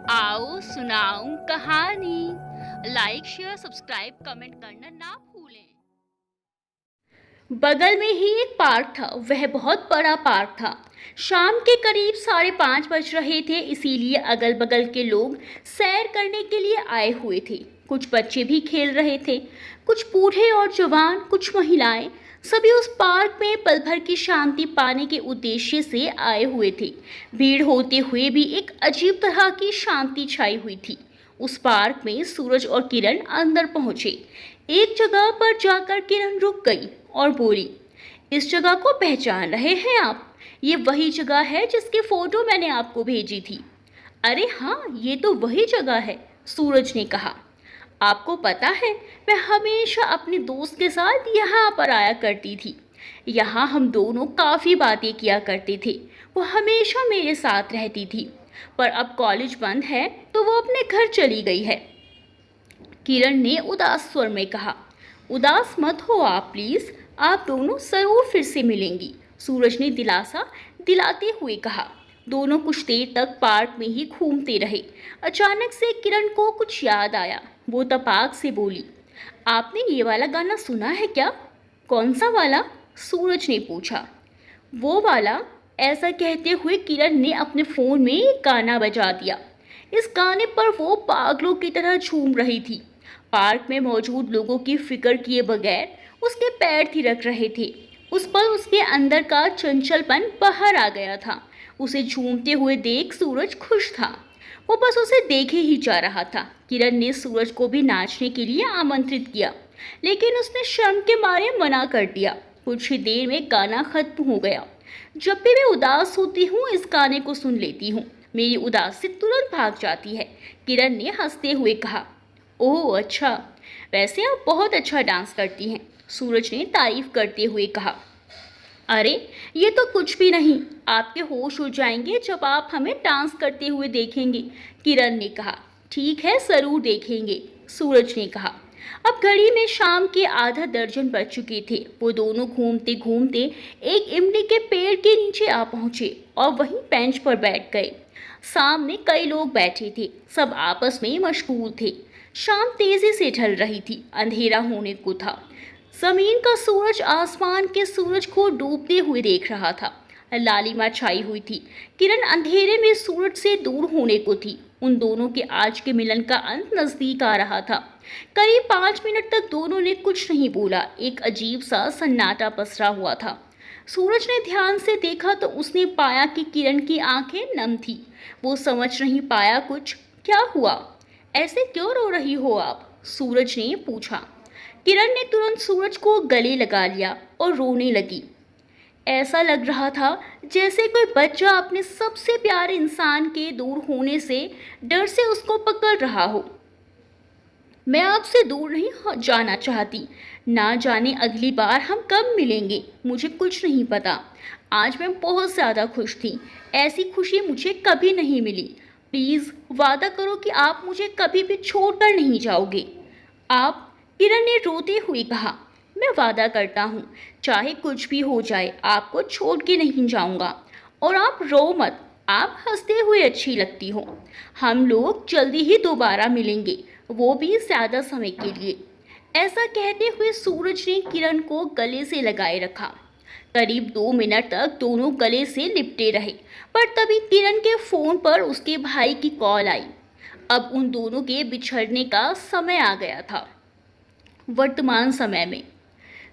आओ सुनाऊं कहानी। लाइक शेयर सब्सक्राइब कमेंट करना ना भूलें। बगल में ही एक पार्क था। वह बहुत बड़ा पार्क था। शाम के करीब 5:30 बज रहे थे, इसीलिए अगल बगल के लोग सैर करने के लिए आए हुए थे। कुछ बच्चे भी खेल रहे थे, कुछ बूढ़े और जवान, कुछ महिलाएं। सभी उस पार्क में पल भर की शांति पाने के उद्देश्य से आए हुए थे। भीड़ होते हुए भी एक अजीब तरह की शांति छाई हुई थी। उस पार्क में सूरज और किरण अंदर पहुंचे। एक जगह पर जाकर किरण रुक गई और बोली, इस जगह को पहचान रहे हैं आप? ये वही जगह है जिसकी फोटो मैंने आपको भेजी थी। अरे हाँ, ये तो वही जगह है, सूरज ने कहा। आपको पता है, मैं हमेशा अपने दोस्त के साथ यहाँ पर आया करती थी। यहाँ हम दोनों काफ़ी बातें किया करते थे। वो हमेशा मेरे साथ रहती थी, पर अब कॉलेज बंद है तो वो अपने घर चली गई है। किरण ने उदास स्वर में कहा। उदास मत हो आप प्लीज, आप दोनों जरूर फिर से मिलेंगी, सूरज ने दिलासा दिलाते हुए कहा। दोनों कुछ देर तक पार्क में ही घूमते रहे। अचानक से किरण को कुछ याद आया। वो तपाक से बोली, आपने ये वाला गाना सुना है क्या? कौन सा वाला? सूरज ने पूछा। वो वाला। ऐसा कहते हुए किरण ने अपने फोन में एक गाना बजा दिया। इस गाने पर वो पागलों की तरह झूम रही थी। पार्क में मौजूद लोगों की फिक्र किए बगैर उसके पैर थिरक रहे थे। उस पर उसके अंदर का चंचलपन बाहर आ गया था। उसे झूमते हुए देख सूरज खुश था। वो बस उसे देखे ही जा रहा था। किरण ने सूरज को भी नाचने के लिए आमंत्रित किया, लेकिन उसने शर्म के मारे मना कर दिया। कुछ ही देर में गाना खत्म हो गया। जब भी मैं उदास होती हूँ इस गाने को सुन लेती हूँ, मेरी उदासी तुरंत भाग जाती है, किरण ने हंसते हुए कहा। ओह अच्छा, वैसे आप बहुत अच्छा डांस करती हैं, सूरज ने तारीफ करते हुए कहा। अरे ये तो कुछ भी नहीं, आपके होश उड़ जाएंगे जब आप हमें डांस करते हुए देखेंगे, किरण ने कहा। ठीक है, जरूर देखेंगे, सूरज ने कहा। अब घड़ी में शाम के आधा दर्जन बज चुके थे। वो दोनों घूमते घूमते एक इमली के पेड़ के नीचे आ पहुंचे और वहीं बेंच पर बैठ गए। सामने कई लोग बैठे थे, सब आपस में मशगूल थे। शाम तेजी से ढल रही थी, अंधेरा होने को था। जमीन का सूरज आसमान के सूरज को डूबते हुए देख रहा था। लालिमा छाई हुई थी। किरण अंधेरे में सूरज से दूर होने को थी। उन दोनों के आज के मिलन का अंत नजदीक आ रहा था। करीब 5 मिनट तक दोनों ने कुछ नहीं बोला। एक अजीब सा सन्नाटा पसरा हुआ था। सूरज ने ध्यान से देखा तो उसने पाया कि किरण की आंखें नम थी। वो समझ नहीं पाया कुछ। क्या हुआ? ऐसे क्यों रो रही हो आप? सूरज ने पूछा। किरण ने तुरंत सूरज को गले लगा लिया और रोने लगी। ऐसा लग रहा था जैसे कोई बच्चा अपने सबसे प्यारे इंसान के दूर होने से डर से उसको पकड़ रहा हो। मैं आपसे दूर नहीं जाना चाहती। ना जाने अगली बार हम कब मिलेंगे, मुझे कुछ नहीं पता। आज मैं बहुत ज़्यादा खुश थी। ऐसी खुशी मुझे कभी नहीं मिली। प्लीज़ वादा करो कि आप मुझे कभी भी छोड़कर नहीं जाओगे। आप? किरण ने रोते हुए कहा। मैं वादा करता हूँ, चाहे कुछ भी हो जाए आपको छोड़ के नहीं जाऊँगा। और आप रो मत, आप हंसते हुए अच्छी लगती हो। हम लोग जल्दी ही दोबारा मिलेंगे, वो भी ज़्यादा समय के लिए। ऐसा कहते हुए सूरज ने किरण को गले से लगाए रखा। करीब 2 मिनट तक दोनों गले से लिपटे रहे, पर तभी किरण के फोन पर उसके भाई की कॉल आई। अब उन दोनों के बिछड़ने का समय आ गया था। वर्तमान समय में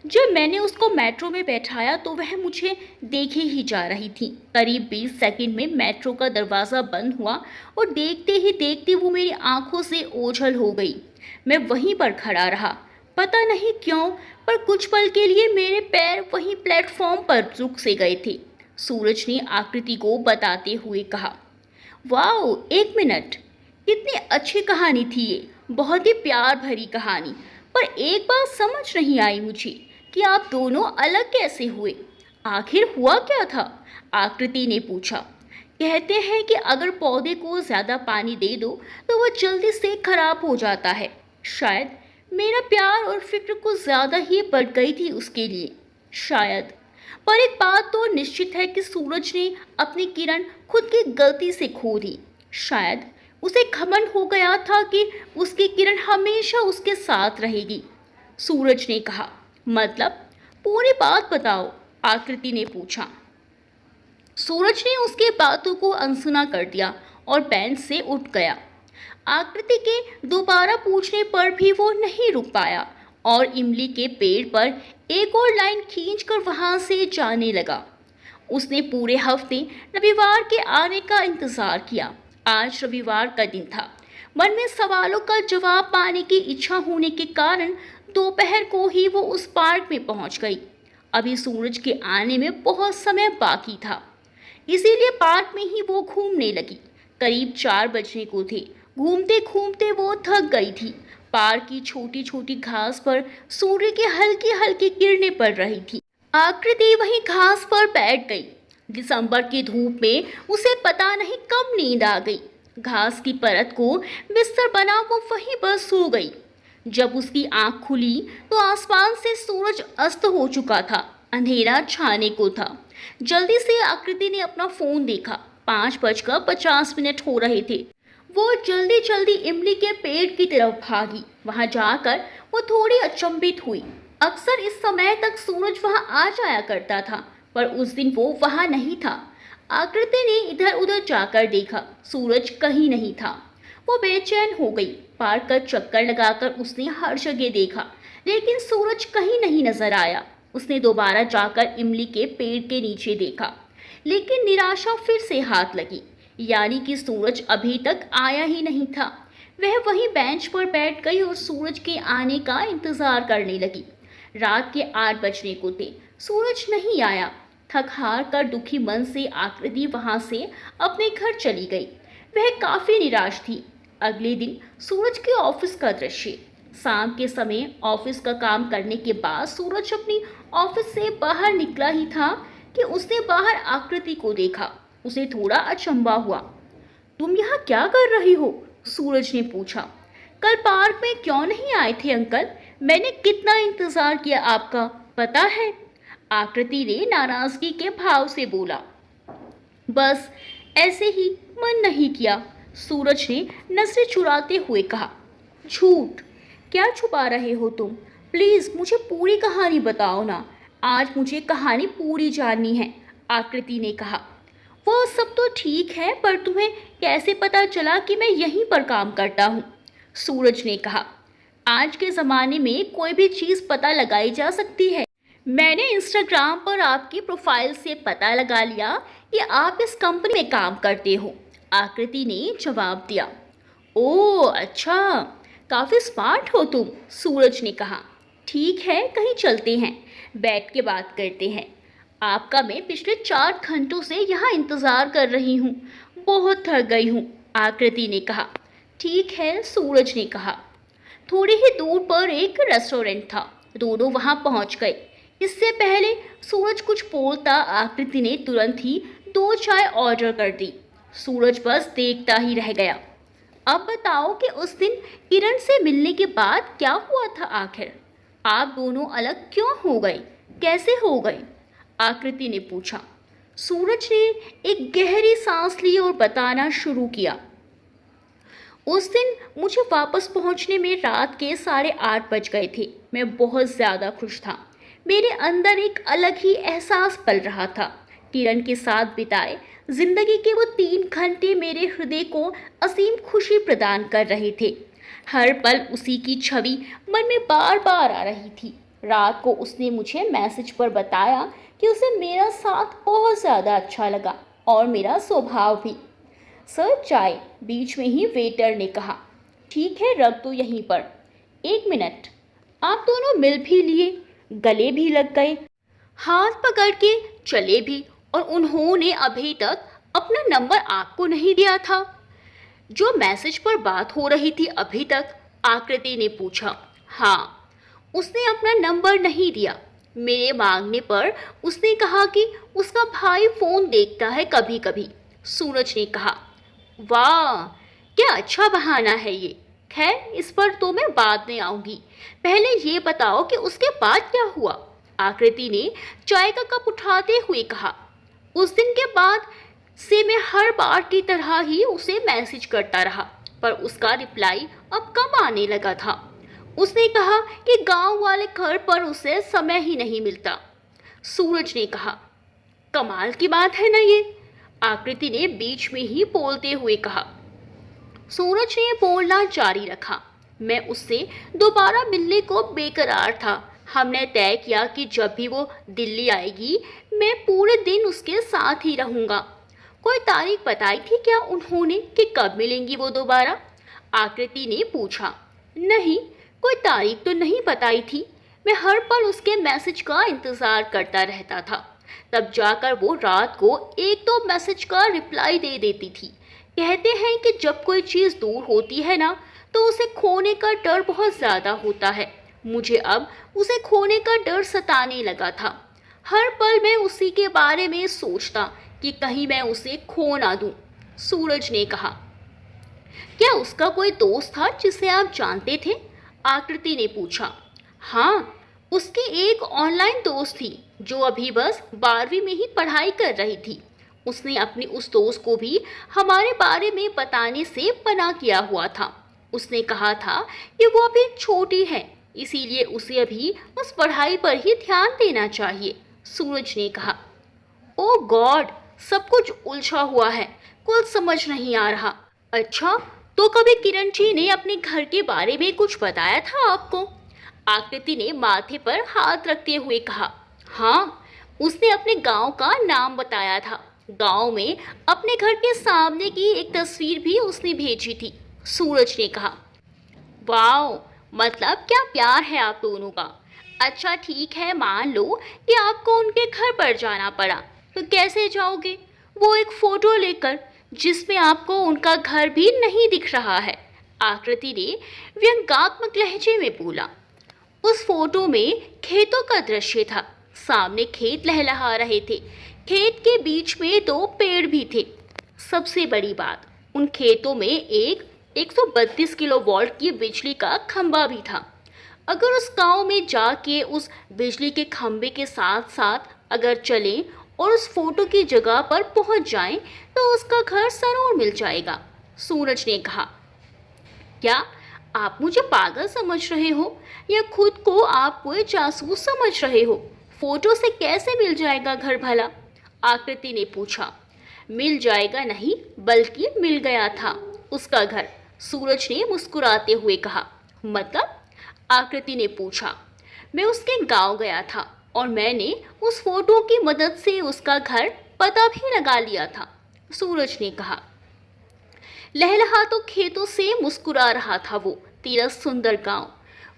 जब मैंने उसको मेट्रो में बैठाया तो वह मुझे देखे ही जा रही थी। करीब 20 सेकंड में मेट्रो का दरवाज़ा बंद हुआ और देखते ही देखते वो मेरी आंखों से ओझल हो गई। मैं वहीं पर खड़ा रहा। पता नहीं क्यों, पर कुछ पल के लिए मेरे पैर वहीं प्लेटफॉर्म पर रुक से गए थे। सूरज ने आकृति को बताते हुए कहा। वाओ, 1 मिनट, कितनी अच्छी कहानी थी ये, बहुत ही प्यार भरी कहानी। पर एक बात समझ नहीं आई मुझे कि आप दोनों अलग कैसे हुए। आखिर हुआ क्या था? आकृति ने पूछा। कहते हैं कि अगर पौधे को ज़्यादा पानी दे दो तो वो जल्दी से खराब हो जाता है। शायद मेरा प्यार और फिक्र कुछ ज़्यादा ही बढ़ गई थी उसके लिए, शायद। पर एक बात तो निश्चित है कि सूरज ने अपनी किरण खुद की गलती से खो दी। शायद उसे घमंड हो गया था कि उसकी किरण हमेशा उसके साथ रहेगी। सूरज ने कहा, मतलब पूरी बात बताओ, आकृति ने पूछा। सूरज ने उसके बातों को अनसुना कर दिया और बेंच से उठ गया। आकृति के दोबारा पूछने पर भी वो नहीं रुक पाया और इमली के पेड़ पर एक और लाइन खींचकर वहां से जाने लगा। उसने पूरे हफ्ते रविवार के आने का इंतजार किया। आज रविवार का दिन था। मन में सवालों का जवाब पाने की इच्छा होने के कारण दोपहर को ही वो उस पार्क में पहुंच गई। अभी सूरज के आने में बहुत समय बाकी था, इसीलिए पार्क में ही वो घूमने लगी। करीब 4 बजने को थे। घूमते घूमते वो थक गई थी। पार्क की छोटी छोटी घास पर सूर्य की हल्की हल्की किरणें पड़ रही थी। आकृति वहीं घास पर बैठ गई। दिसंबर की धूप में उसे पता नहीं कब नींद आ गई। घास की परत को बिस्तर बना वो वहीं पर सो गई। जब उसकी आंख खुली तो आसमान से सूरज अस्त हो चुका था। अंधेरा छाने को था। जल्दी से आकृति ने अपना फोन देखा। 5:50 हो रहे थे। वो जल्दी जल्दी इमली के पेड़ की तरफ भागी। वहां जाकर वो थोड़ी अचंभित हुई। अक्सर इस समय तक सूरज वहां आ जाया करता था, पर उस दिन वो वहां नहीं था। आकृति ने इधर उधर जाकर देखा, सूरज कहीं नहीं था। वो बेचैन हो गई। पार्क का चक्कर लगाकर उसने हर जगह देखा, लेकिन सूरज कहीं नहीं नजर आया। उसने दोबारा जाकर इमली के पेड़ के नीचे देखा, लेकिन निराशा फिर से हाथ लगी। यानी कि सूरज अभी तक आया ही नहीं था। वह वहीं बेंच पर बैठ गई और सूरज के आने का इंतजार करने लगी। रात के 8 बजने को थे। सूरज नहीं आया। थक हार कर दुखी मन से आकृति वहां से अपने घर चली गई। वह काफी निराश थी। अगले दिन सूरज के ऑफिस का दृश्य। शाम के समय ऑफिस का काम करने के बाद सूरज अपनी ऑफिस से बाहर निकला ही था कि उसने बाहर आकृति को देखा। उसे थोड़ा अचंभा हुआ। तुम यहाँ क्या कर रही हो? सूरज ने पूछा। कल पार्क में क्यों नहीं आए थे अंकल? मैंने कितना इंतजार किया आपका, पता है? आकृति ने नाराजगी के भाव से बोला। बस ऐसे ही, मन नहीं किया, सूरज ने नजरें चुराते हुए कहा। झूठ, क्या छुपा रहे हो तुम? प्लीज मुझे पूरी कहानी बताओ ना। आज मुझे कहानी पूरी जाननी है, आकृति ने कहा। वो सब तो ठीक है, पर तुम्हें कैसे पता चला कि मैं यहीं पर काम करता हूँ? सूरज ने कहा। आज के ज़माने में कोई भी चीज़ पता लगाई जा सकती है। मैंने इंस्टाग्राम पर आपकी प्रोफाइल से पता लगा लिया कि आप इस कंपनी में काम करते हो, आकृति ने जवाब दिया। ओह अच्छा, काफ़ी स्मार्ट हो तुम, सूरज ने कहा। ठीक है, कहीं चलते हैं, बैठ के बात करते हैं। आपका मैं पिछले 4 घंटों से यहाँ इंतज़ार कर रही हूँ। बहुत थक गई हूँ, आकृति ने कहा। ठीक है, सूरज ने कहा। थोड़ी ही दूर पर एक रेस्टोरेंट था। दोनों वहाँ पहुँच गए। इससे पहले सूरज कुछ बोलता आकृति ने तुरंत ही 2 चाय ऑर्डर कर दी। सूरज बस देखता ही रह गया। अब बताओ कि उस दिन किरण से मिलने के बाद क्या हुआ था आखिर? आप दोनों अलग क्यों हो गए? कैसे हो गए? आकृति ने पूछा। सूरज ने एक गहरी सांस ली और बताना शुरू किया। उस दिन मुझे वापस पहुंचने में रात के 8:30 बज गए थे। मैं बहुत ज़्यादा खुश था। मेरे अंदर एक अलग ही एहसास पल रहा था। किरण के साथ बिताए जिंदगी के वो 3 घंटे मेरे हृदय को असीम खुशी प्रदान कर रहे थे। हर पल उसी की छवि मन में बार बार आ रही थी। रात को उसने मुझे मैसेज पर बताया कि उसे मेरा साथ बहुत ज़्यादा अच्छा लगा और मेरा स्वभाव भी। सर चाय, बीच में ही वेटर ने कहा। ठीक है, रख दो यहीं पर। 1 मिनट। आप दोनों मिल भी लिए, गले भी लग गए, हाथ पकड़ के चले भी, और उन्होंने अभी तक अपना नंबर आपको नहीं दिया था? जो मैसेज पर बात हो रही थी अभी तक, आकृति ने पूछा। हाँ, उसने अपना नंबर नहीं दिया। मेरे मांगने पर उसने कहा कि उसका भाई फ़ोन देखता है कभी कभी, सूरज ने कहा। वाह, क्या अच्छा बहाना है ये। खैर, इस पर तो मैं बाद में आऊँगी। पहले ये बताओ कि उसके बाद क्या हुआ? आकृति ने चाय का कप उठाते हुए कहा। उस दिन के बाद से मैं हर बार की तरह ही उसे मैसेज करता रहा, पर उसका रिप्लाई अब कम आने लगा था। उसने कहा कि गांव वाले घर पर उसे समय ही नहीं मिलता। सूरज ने कहा, कमाल की बात है ना ये, आकृति ने बीच में ही बोलते हुए कहा। सूरज ने बोलना जारी रखा। मैं उससे दोबारा मिलने को बेकरार था। हमने तय किया कि जब भी वो दिल्ली आएगी मैं पूरे दिन उसके साथ ही रहूंगा। कोई तारीख बताई थी क्या उन्होंने कि कब मिलेंगी वो दोबारा? आकृति ने पूछा। नहीं, कोई तारीख तो नहीं बताई थी। मैं हर पल उसके मैसेज का इंतजार करता रहता था। तब जाकर वो रात को एक दो मैसेज का रिप्लाई दे देती थी। कहते हैं कि जब कोई चीज़ दूर होती है ना, तो उसे खोने का डर बहुत ज़्यादा होता है। मुझे अब उसे खोने का डर सताने लगा था। हर पल मैं उसी के बारे में सोचता कि कहीं मैं उसे खो ना दूं। सूरज ने कहा। क्या उसका कोई दोस्त था जिसे आप जानते थे? आकृति ने पूछा। हाँ, उसकी एक ऑनलाइन दोस्त थी जो अभी बस 12वीं में ही पढ़ाई कर रही थी। उसने अपनी उस दोस्त को भी हमारे बारे में बताने से मना किया हुआ था। उसने कहा था कि वो अभी छोटी है, इसीलिए उसे अभी उस पढ़ाई पर ही ध्यान देना चाहिए। सूरज ने कहा। ओ गॉड, सब कुछ उलझा हुआ है, कुछ समझ नहीं आ रहा। अच्छा, तो कभी किरण जी ने अपने घर के बारे में कुछ बताया था आपको? आकृति ने माथे पर हाथ रखते हुए कहा। हाँ, उसने अपने गांव का नाम बताया था। गांव में अपने घर के सामने की एक तस्वीर भी उसने भेजी थी। सूरज ने कहा। वाओ, मतलब क्या प्यार है आप दोनों का। अच्छा ठीक है, मान लो कि आपको उनके घर पर जाना पड़ा, तो कैसे जाओगे? वो एक फोटो लेकर जिसमें आपको उनका घर भी नहीं दिख रहा है, आकृति ने व्यंग्यात्मक लहजे में बोला। उस फोटो में खेतों का दृश्य था। सामने खेत लहलहा रहे थे। खेत के बीच में दो पेड़ भी थे। सबसे बड़ी बात, उन खेतों में एक 132 किलोवाट की बिजली का खंभा भी था। अगर उस गांव में जाके उस बिजली के खंभे के साथ साथ अगर चलें और उस फोटो की जगह पर पहुंच जाएं, तो उसका घर जरूर मिल जाएगा। सूरज ने कहा। क्या आप मुझे पागल समझ रहे हो या खुद को आप कोई जासूस समझ रहे हो? फोटो से कैसे मिल जाएगा घर भला? आकृति ने पूछा। मिल जाएगा नहीं, बल्कि मिल गया था उसका घर, सूरज ने मुस्कुराते हुए कहा। मतलब? आकृति ने पूछा। मैं उसके गांव गया था और मैंने उस फोटो की मदद से उसका घर पता भी लगा लिया था, सूरज ने कहा। लहलहा तो खेतों से मुस्कुरा रहा था वो। तेरा सुंदर गांव,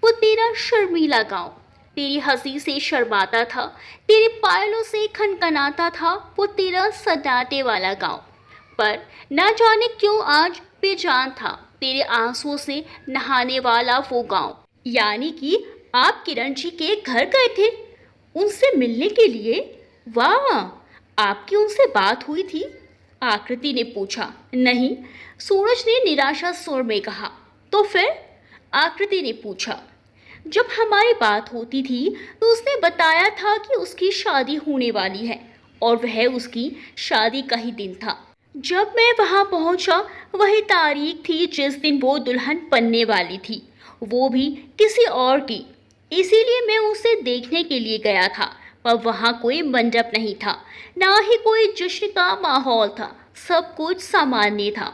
वो तेरा शर्मीला गांव, तेरी हंसी से शर्माता था, तेरे पायलों से खनखनाता था वो तेरा सन्नाटे वाला गांव। पर ना जाने क्यों आज बेजान था तेरे आंसुओं से नहाने वाला वो गांव। यानी कि आप किरण जी के घर गए थे उनसे मिलने के लिए? वाह, आपकी उनसे बात हुई थी? आकृति ने पूछा। नहीं, सूरज ने निराशा स्वर में कहा। तो फिर? आकृति ने पूछा। जब हमारी बात होती थी तो उसने बताया था कि उसकी शादी होने वाली है और वह उसकी शादी का ही दिन था। जब मैं वहां पहुंचा, वही तारीख थी जिस दिन वो दुल्हन बनने वाली थी, वो भी किसी और की। इसीलिए मैं उसे देखने के लिए गया था, पर वहाँ कोई मंडप नहीं था, ना ही कोई जश्न का माहौल था। सब कुछ सामान्य था।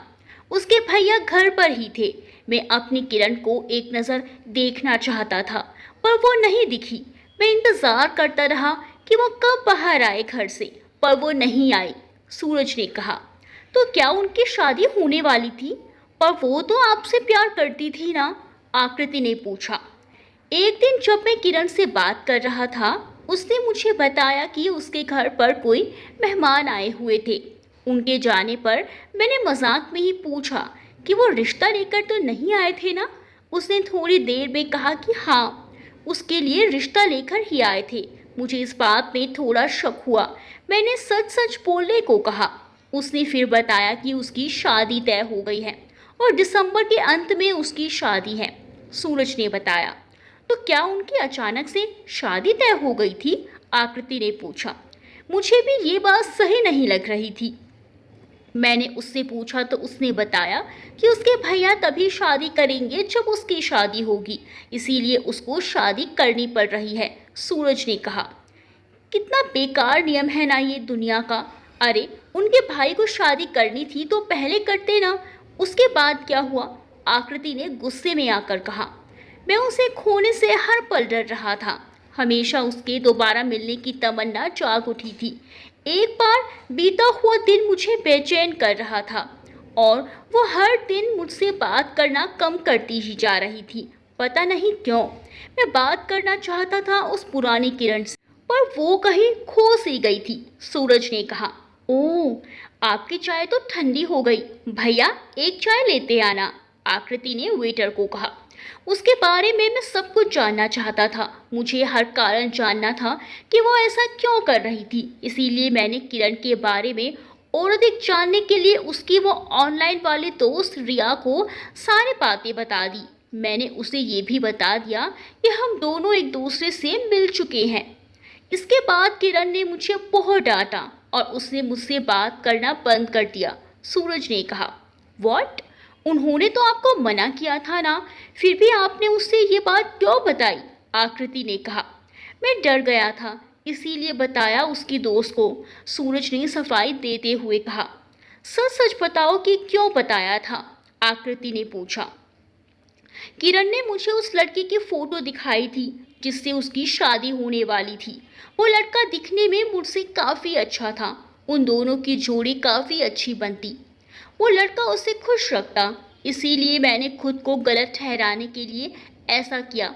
उसके भैया घर पर ही थे। मैं अपनी किरण को एक नज़र देखना चाहता था, पर वो नहीं दिखी। मैं इंतज़ार करता रहा कि वो कब बाहर आए घर से, पर वो नहीं आई। सूरज ने कहा। तो क्या उनकी शादी होने वाली थी? पर वो तो आपसे प्यार करती थी ना? आकृति ने पूछा। एक दिन जब मैं किरण से बात कर रहा था, उसने मुझे बताया कि उसके घर पर कोई मेहमान आए हुए थे। उनके जाने पर मैंने मजाक में ही पूछा कि वो रिश्ता लेकर तो नहीं आए थे ना? उसने थोड़ी देर में कहा कि हाँ, उसके लिए रिश्ता लेकर ही आए थे। मुझे इस बात में थोड़ा शक हुआ। मैंने सच सच बोलने को कहा। उसने फिर बताया कि उसकी शादी तय हो गई है और दिसंबर के अंत में उसकी शादी है, सूरज ने बताया। तो क्या उनकी अचानक से शादी तय हो गई थी? आकृति ने पूछा। मुझे भी ये बात सही नहीं लग रही थी। मैंने उससे पूछा तो उसने बताया कि उसके भैया तभी शादी करेंगे जब उसकी शादी होगी, इसीलिए उसको शादी करनी पड़ रही है। सूरज ने कहा। कितना बेकार नियम है ना ये दुनिया का। अरे उनके भाई को शादी करनी थी तो पहले करते ना, उसके बाद क्या हुआ? आकृति ने गुस्से में आकर कहा। मैं उसे खोने से हर पल डर रहा था। हमेशा उसके दोबारा मिलने की तमन्ना जाग उठी थी। एक बार बीता हुआ दिन मुझे बेचैन कर रहा था और वो हर दिन मुझसे बात करना कम करती ही जा रही थी। पता नहीं क्यों। मैं बात करना चाहता था उस पुरानी किरण से, पर वो कहीं खो सी गई थी। सूरज ने कहा। ओह, आपकी चाय तो ठंडी हो गई। भैया एक चाय लेते आना, आकृति ने वेटर को कहा। उसके बारे में मैं सब कुछ जानना चाहता था। मुझे हर कारण जानना था कि वो ऐसा क्यों कर रही थी। इसीलिए मैंने किरण के बारे में और अधिक जानने के लिए उसकी वो ऑनलाइन वाले दोस्त रिया को सारी बातें बता दी। मैंने उसे ये भी बता दिया कि हम दोनों एक दूसरे से मिल चुके हैं। इसके बाद किरण ने मुझे बहुत डांटा और उसने मुझसे बात करना बंद कर दिया। सूरज ने कहा। व्हाट? उन्होंने तो आपको मना किया था ना, फिर भी आपने उससे ये बात क्यों बताई? आकृति ने कहा। मैं डर गया था, इसीलिए बताया उसकी दोस्त को, सूरज ने सफाई देते हुए कहा। सच सच बताओ कि क्यों बताया था? आकृति ने पूछा। किरण ने मुझे उस लड़के की फोटो दिखाई थी जिससे उसकी शादी होने वाली थी। वो लड़का दिखने में मुझसे काफ़ी अच्छा था। उन दोनों की जोड़ी काफ़ी अच्छी बनती। वो लड़का उसे खुश रखता, इसीलिए मैंने खुद को गलत ठहराने के लिए ऐसा किया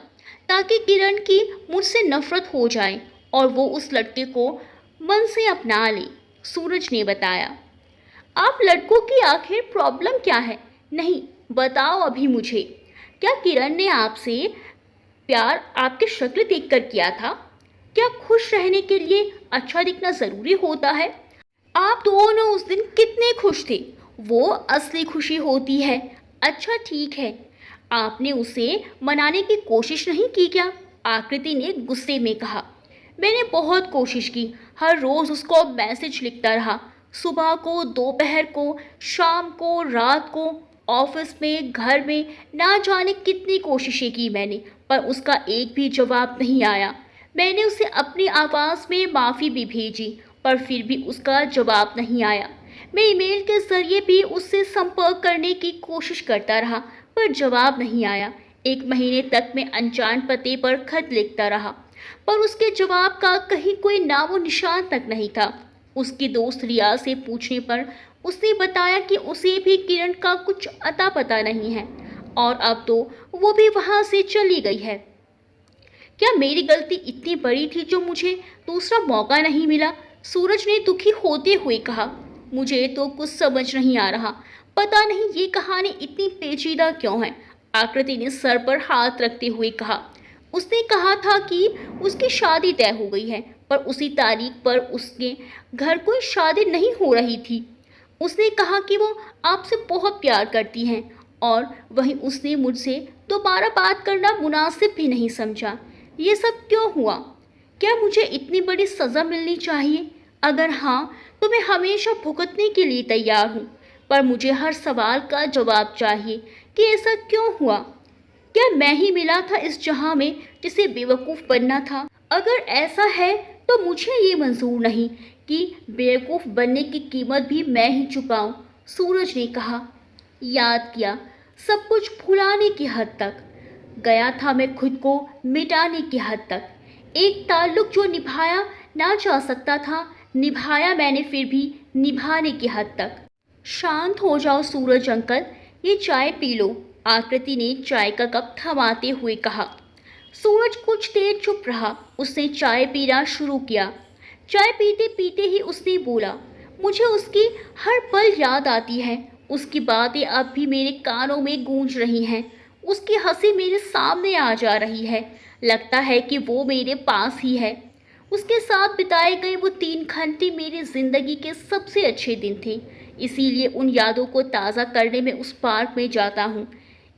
ताकि किरण की मुझसे नफरत हो जाए और वो उस लड़के को मन से अपना ले। सूरज ने बताया। आप लड़कों की आखिर प्रॉब्लम क्या है? नहीं, बताओ अभी मुझे। क्या किरण ने आपसे प्यार आपकी शक्ल देखकर किया था? क्या खुश रहने के लिए अच्छा दिखना ज़रूरी होता है? आप दोनों उस दिन कितने खुश थे, वो असली खुशी होती है। अच्छा ठीक है, आपने उसे मनाने की कोशिश नहीं की क्या? आकृति ने गुस्से में कहा। मैंने बहुत कोशिश की, हर रोज़ उसको मैसेज लिखता रहा, सुबह को, दोपहर को, शाम को, रात को, ऑफिस में, घर में, ना जाने कितनी कोशिशें की मैंने, पर उसका एक भी जवाब नहीं आया। मैंने उसे अपनी आवाज़ में माफ़ी भी भेजी, पर फिर भी उसका जवाब नहीं आया। मैं ईमेल के ज़रिए भी उससे संपर्क करने की कोशिश करता रहा, पर जवाब नहीं आया। 1 महीने तक मैं अनजान पते पर खत लिखता रहा, पर उसके जवाब का कहीं कोई नामो निशान तक नहीं था। उसकी दोस्त रिया से पूछने पर उसने बताया कि उसे भी किरण का कुछ अता पता नहीं है और अब तो वो भी वहाँ से चली गई है। क्या मेरी गलती इतनी बड़ी थी जो मुझे दूसरा मौका नहीं मिला? सूरज ने दुखी होते हुए कहा। मुझे तो कुछ समझ नहीं आ रहा, पता नहीं ये कहानी इतनी पेचीदा क्यों है। आकृति ने सर पर हाथ रखते हुए कहा। उसने कहा था कि उसकी शादी तय हो गई है, पर उसी तारीख पर उसके घर कोई शादी नहीं हो रही थी। उसने कहा कि वो आपसे बहुत प्यार करती हैं और वहीं उसने मुझसे दोबारा बात करना मुनासिब भी नहीं समझा। ये सब क्यों हुआ? क्या मुझे इतनी बड़ी सज़ा मिलनी चाहिए? अगर हाँ, तो मैं हमेशा भुगतने के लिए तैयार हूँ, पर मुझे हर सवाल का जवाब चाहिए कि ऐसा क्यों हुआ। क्या मैं ही मिला था इस जहां में जिसे बेवकूफ़ बनना था? अगर ऐसा है तो मुझे ये मंजूर नहीं कि बेवकूफ़ बनने की कीमत भी मैं ही चुकाऊं। सूरज ने कहा। याद किया, सब कुछ भुलाने की हद तक गया था मैं, खुद को मिटाने की हद तक। एक ताल्लुक जो निभाया ना जा सकता था, निभाया मैंने, फिर भी निभाने की हद तक। शांत हो जाओ सूरज अंकल, ये चाय पी लो, आकृति ने चाय का कप थमाते हुए कहा। सूरज कुछ देर चुप रहा। उसने चाय पीना शुरू किया। चाय पीते पीते ही उसने बोला, मुझे उसकी हर पल याद आती है। उसकी बातें अब भी मेरे कानों में गूंज रही हैं। उसकी हंसी मेरे सामने आ जा रही है। लगता है कि वो मेरे पास ही है। उसके साथ बिताए गए वो 3 घंटे मेरी ज़िंदगी के सबसे अच्छे दिन थे। इसीलिए उन यादों को ताज़ा करने में उस पार्क में जाता हूँ,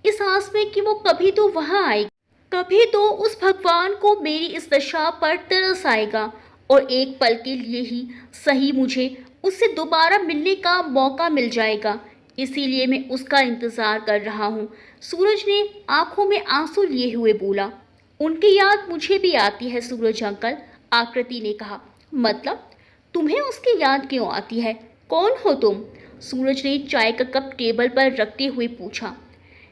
इस आस में कि वो कभी तो वहाँ आएगी, कभी तो उस भगवान को मेरी इस दशा पर तरस आएगा और एक पल के लिए ही सही मुझे उससे दोबारा मिलने का मौका मिल जाएगा, इसीलिए मैं उसका इंतज़ार कर रहा हूँ। सूरज ने आंखों में आंसू लिए हुए बोला। उनकी याद मुझे भी आती है सूरज अंकल, आकृति ने कहा। मतलब? तुम्हें उसकी याद क्यों आती है? कौन हो तुम? सूरज ने चाय का कप टेबल पर रखते हुए पूछा।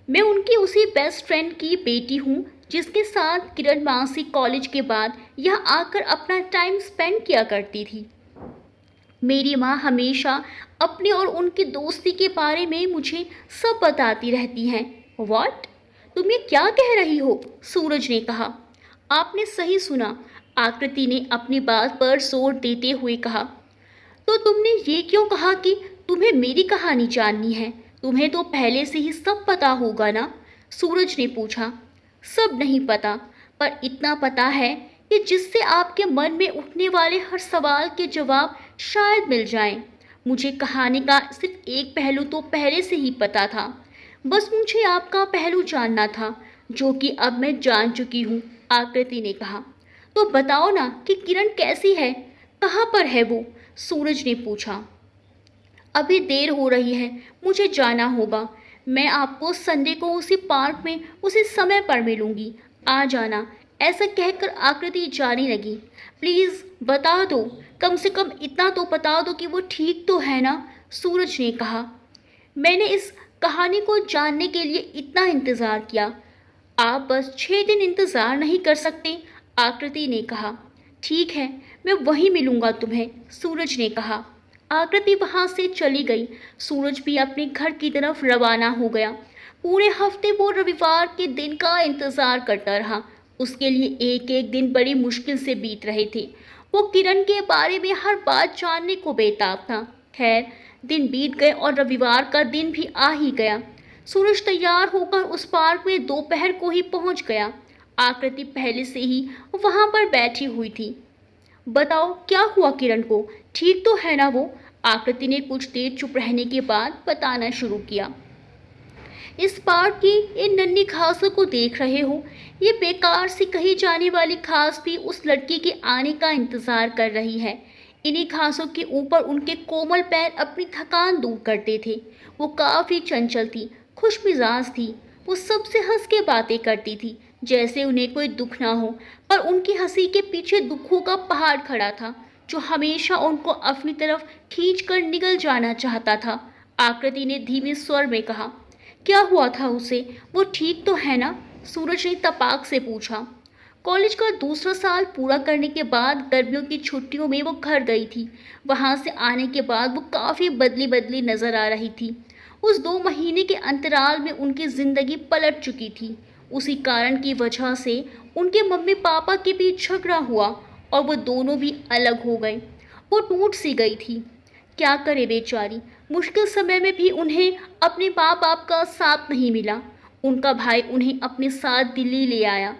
मैं उनकी उसी बेस्ट फ्रेंड की बेटी हूँ जिसके साथ किरण मासी कॉलेज के बाद यहाँ आकर अपना टाइम स्पेंड किया करती थी। मेरी माँ हमेशा अपने और उनकी दोस्ती के बारे में मुझे सब बताती रहती हैं। व्हाट? तुम ये क्या कह रही हो? सूरज ने कहा। आपने सही सुना, आकृति ने अपनी बात पर जोर देते हुए कहा। तो तुमने ये क्यों कहा कि तुम्हें मेरी कहानी जाननी है? तुम्हें तो पहले से ही सब पता होगा ना? सूरज ने पूछा। सब नहीं पता, पर इतना पता है कि जिससे आपके मन में उठने वाले हर सवाल के जवाब शायद मिल जाएं। मुझे कहानी का सिर्फ एक पहलू तो पहले से ही पता था, बस मुझे आपका पहलू जानना था, जो कि अब मैं जान चुकी हूँ, आकृति ने कहा। तो बताओ ना कि किरण कैसी है, कहाँ पर है वो? सूरज ने पूछा। अभी देर हो रही है, मुझे जाना होगा। मैं आपको संडे को उसी पार्क में उसी समय पर मिलूंगी, आ जाना। ऐसा कहकर आकृति जाने लगी। प्लीज़ बता दो, कम से कम इतना तो बता दो कि वो ठीक तो है ना? सूरज ने कहा। मैंने इस कहानी को जानने के लिए इतना इंतज़ार किया, आप बस 6 दिन इंतज़ार नहीं कर सकते? आकृति ने कहा। ठीक है, मैं वहीं मिलूंगा तुम्हें, सूरज ने कहा। आकृति वहां से चली गई। सूरज भी अपने घर की तरफ रवाना हो गया। पूरे हफ्ते वो रविवार के दिन का इंतज़ार करता रहा। उसके लिए एक एक दिन बड़ी मुश्किल से बीत रहे थे। वो किरण के बारे में हर बात जानने को बेताब था। खैर, दिन बीत गए और रविवार का दिन भी आ ही गया। सूरज तैयार होकर उस पार्क में दोपहर को ही पहुंच गया। आकृति पहले से ही वहां पर बैठी हुई थी। बताओ क्या हुआ किरण को, ठीक तो है ना वो? आकृति ने कुछ देर चुप रहने के बाद बताना शुरू किया। इस पार्क की इन नन्ही घासों को देख रहे हो? ये बेकार सी कही जाने वाली घास भी उस लड़की के आने का इंतजार कर रही है। इन्हीं घासों के ऊपर उनके कोमल पैर अपनी थकान दूर करते थे। वो काफी चंचल थी, खुश मिजाज थी। वो सबसे हंस के बातें करती थी, जैसे उन्हें कोई दुख ना हो, पर उनकी हंसी के पीछे दुखों का पहाड़ खड़ा था, जो हमेशा उनको अपनी तरफ खींचकर निगल जाना चाहता था। आकृति ने धीमे स्वर में कहा। क्या हुआ था उसे? वो ठीक तो है ना? सूरज ने तपाक से पूछा। कॉलेज का दूसरा साल पूरा करने के बाद गर्मियों की छुट्टियों में वो घर गई थी। वहां से आने के बाद वो काफ़ी बदली बदली नज़र आ रही थी। उस 2 महीने के अंतराल में उनकी ज़िंदगी पलट चुकी थी। उसी कारण की वजह से उनके मम्मी पापा के बीच झगड़ा हुआ और वो दोनों भी अलग हो गए। वो टूट सी गई थी। क्या करे बेचारी, मुश्किल समय में भी उन्हें अपने माँ बाप का साथ नहीं मिला। उनका भाई उन्हें अपने साथ दिल्ली ले आया।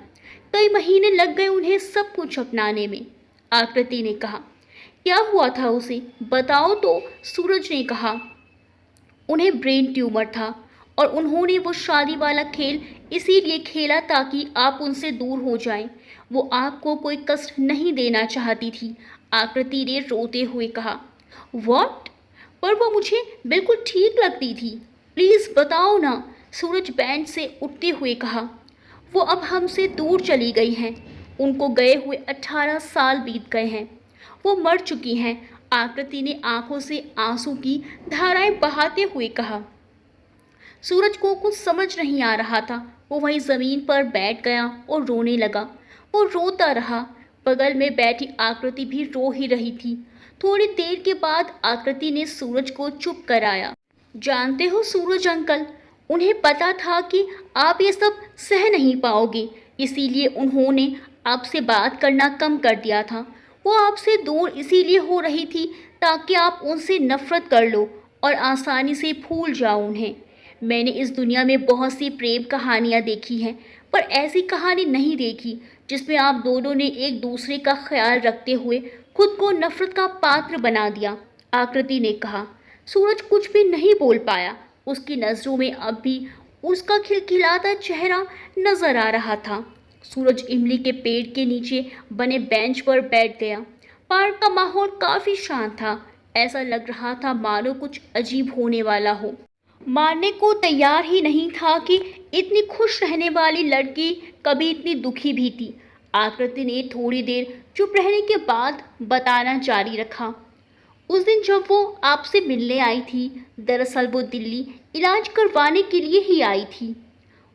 कई महीने लग गए उन्हें सब कुछ अपनाने में, आकृति ने कहा। क्या हुआ था उसे, बताओ तो, सूरज ने कहा। उन्हें ब्रेन ट्यूमर था और उन्होंने वो शादी वाला खेल इसीलिए खेला ताकि आप उनसे दूर हो जाएं। वो आपको कोई कष्ट नहीं देना चाहती थी, आकृति ने रोते हुए कहा। व्हाट? पर वो मुझे बिल्कुल ठीक लगती थी, प्लीज़ बताओ ना, सूरज बैंड से उठते हुए कहा। वो अब हमसे दूर चली गई हैं। उनको गए हुए 18 साल बीत गए हैं। वो मर चुकी हैं, आकृति ने आंखों से आंसू की धाराएं बहाते हुए कहा। सूरज को कुछ समझ नहीं आ रहा था। वो वहीं ज़मीन पर बैठ गया और रोने लगा। वो रोता रहा। बगल में बैठी आकृति भी रो ही रही थी। थोड़ी देर के बाद आकृति ने सूरज को चुप कराया। जानते हो सूरज अंकल, उन्हें पता था कि आप ये सब सह नहीं पाओगे, इसीलिए उन्होंने आपसे बात करना कम कर दिया था। वो आपसे दूर इसीलिए हो रही थी ताकि आप उनसे नफरत कर लो और आसानी से भूल जाओ उन्हें। मैंने इस दुनिया में बहुत सी प्रेम कहानियाँ देखी हैं, पर ऐसी कहानी नहीं देखी जिसमें आप दोनों ने एक दूसरे का ख्याल रखते हुए खुद को नफरत का पात्र बना दिया, आकृति ने कहा। सूरज कुछ भी नहीं बोल पाया। उसकी नज़रों में अब भी उसका खिलखिलाता चेहरा नजर आ रहा था। सूरज इमली के पेड़ के नीचे बने बेंच पर बैठ गया। पार्क का माहौल काफ़ी शांत था, ऐसा लग रहा था मानो कुछ अजीब होने वाला हो। मानने को तैयार ही नहीं था कि इतनी खुश रहने वाली लड़की कभी इतनी दुखी भी थी। आकृति ने थोड़ी देर चुप रहने के बाद बताना जारी रखा। उस दिन जब वो आपसे मिलने आई थी, दरअसल वो दिल्ली इलाज करवाने के लिए ही आई थी।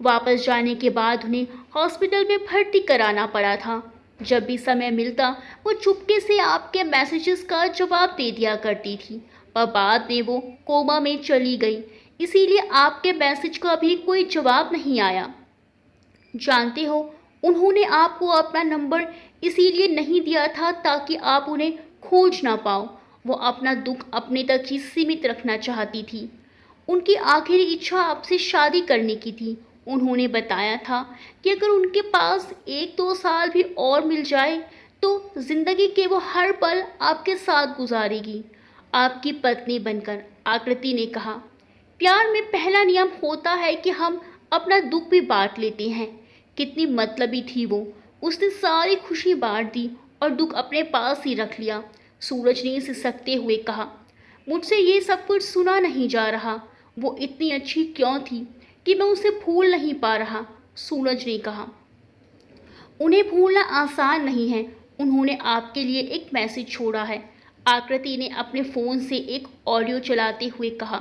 वापस जाने के बाद उन्हें हॉस्पिटल में भर्ती कराना पड़ा था। जब भी समय मिलता वो चुपके से आपके मैसेजेस का जवाब दे दिया करती थी, पर बाद में वो कोमा में चली गई, इसीलिए आपके मैसेज का भी कोई जवाब नहीं आया। जानते हो, उन्होंने आपको अपना नंबर इसीलिए नहीं दिया था ताकि आप उन्हें खोज ना पाओ। वो अपना दुख अपने तक ही सीमित रखना चाहती थी। उनकी आखिरी इच्छा आपसे शादी करने की थी। उन्होंने बताया था कि अगर उनके पास 1-2 साल भी और मिल जाए तो जिंदगी के वो हर पल आपके साथ गुजारेगी, आपकी पत्नी बनकर। आकृति ने कहा, प्यार में पहला नियम होता है कि हम अपना दुख भी बांट लेते हैं। कितनी मतलबी थी वो, उसने सारी खुशी बांट दी और दुख अपने पास ही रख लिया। सूरज ने सिसकते हुए कहा, मुझसे ये सब कुछ सुना नहीं जा रहा। वो इतनी अच्छी क्यों थी कि मैं उसे भूल नहीं पा रहा। सूरज ने कहा, उन्हें भूलना आसान नहीं है। उन्होंने आपके लिए एक मैसेज छोड़ा है। आकृति ने अपने फ़ोन से एक ऑडियो चलाते हुए कहा,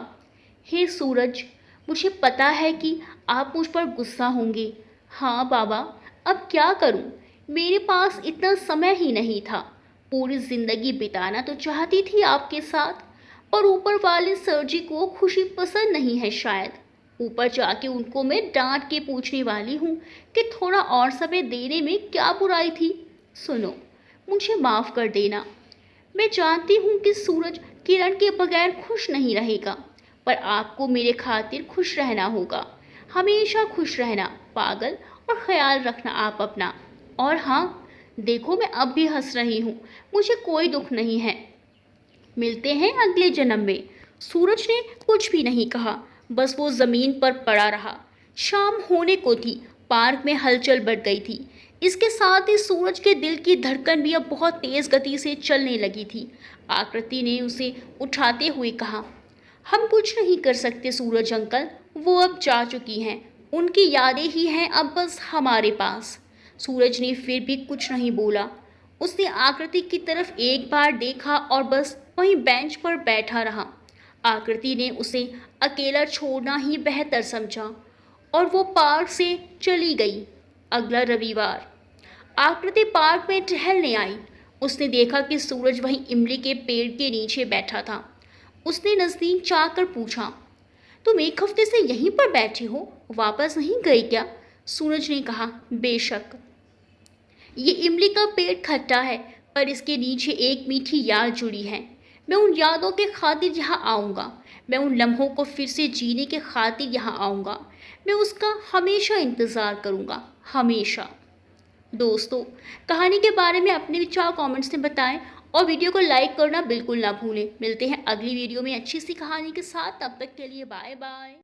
हे सूरज, मुझे पता है कि आप मुझ पर गुस्सा होंगे। हाँ बाबा, अब क्या करूं? मेरे पास इतना समय ही नहीं था। पूरी ज़िंदगी बिताना तो चाहती थी आपके साथ, पर ऊपर वाले सर जी को खुशी पसंद नहीं है शायद। ऊपर जाके उनको मैं डांट के पूछने वाली हूँ कि थोड़ा और समय देने में क्या बुराई थी। सुनो, मुझे माफ़ कर देना। मैं जानती हूँ कि सूरज किरण के बगैर खुश नहीं रहेगा, पर आपको मेरे खातिर खुश रहना होगा। हमेशा खुश रहना पागल, और ख्याल रखना आप अपना। और हाँ, देखो मैं अब भी हंस रही हूँ, मुझे कोई दुख नहीं है। मिलते हैं अगले जन्म में। सूरज ने कुछ भी नहीं कहा, बस वो ज़मीन पर पड़ा रहा। शाम होने को थी, पार्क में हलचल बढ़ गई थी। इसके साथ ही सूरज के दिल की धड़कन भी अब बहुत तेज़ गति से चलने लगी थी। आकृति ने उसे उठाते हुए कहा, हम कुछ नहीं कर सकते सूरज अंकल, वो अब जा चुकी हैं। उनकी यादें ही हैं अब बस हमारे पास। सूरज ने फिर भी कुछ नहीं बोला। उसने आकृति की तरफ एक बार देखा और बस वहीं बेंच पर बैठा रहा। आकृति ने उसे अकेला छोड़ना ही बेहतर समझा और वो पार्क से चली गई। अगला रविवार आकृति पार्क में टहलने आई। उसने देखा कि सूरज वहीं इमली के पेड़ के नीचे बैठा था। उसने नज़दीक जाकर पूछा, तुम एक हफ्ते से यहीं पर बैठे हो, वापस नहीं गई क्या? सूरज ने कहा, बेशक। ये इमली का पेड़ खट्टा है, पर इसके नीचे एक मीठी याद जुड़ी है। मैं उन यादों के खातिर यहाँ आऊँगा। मैं उन लम्हों को फिर से जीने के खातिर यहाँ आऊँगा। मैं उसका हमेशा इंतज़ार करूँगा, हमेशा। दोस्तों, कहानी के बारे में अपने विचार कमेंट्स में बताएं और वीडियो को लाइक करना बिल्कुल ना भूलें। मिलते हैं अगली वीडियो में अच्छी सी कहानी के साथ। तब तक के लिए बाय बाय।